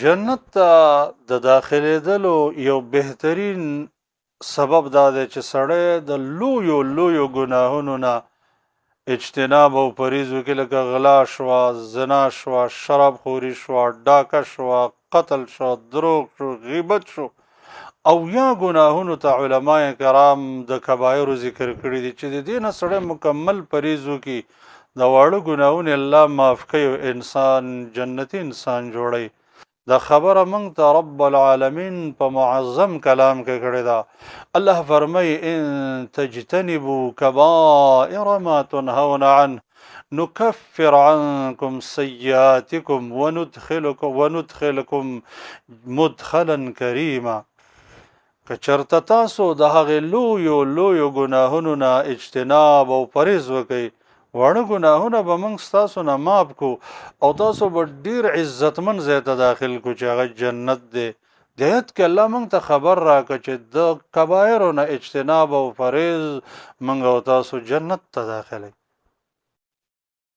جنت ته د داخلېدلو یو بهترین سبب دا دی چې سړی د لویو لویو ګناهونو نه اجتناب او پریزو کې لکه غلا شوه، زنا شوه، شراب خوري شوه، ډاکه شوه، قتل شو، دروغ شو، غیبت شو او یا ګناهونو ته علما کرام د کبایرو ذکر کړي دي چې د دې نه سړی مکمل پریزو کې د واړه ګناهونه الله معاف کوي او انسان جنتی انسان جوړي. دا خبره موږ ته رب العالمین په معظم کلام کې کړې ده. الله فرمایي ان تجتنبوا کبائر ما تنهون عنه نكفر عنكم سيئاتكم وندخلكم مدخلا كريما. که چرته تاسو د هغې لویو ګناهونو نه اجتناب او پرهیز وکئ، واړه ګناهونه به موږ ستاسو نه معاف کو او تاسو به ډیر عزتمن ځای ته داخل کو چې هغه جنت دی. د آیت کې الله موږ ته خبر راکړه چې د کبایرو نه اجتناب او پرهیز موږ او تاسو جنت ته داخلوي.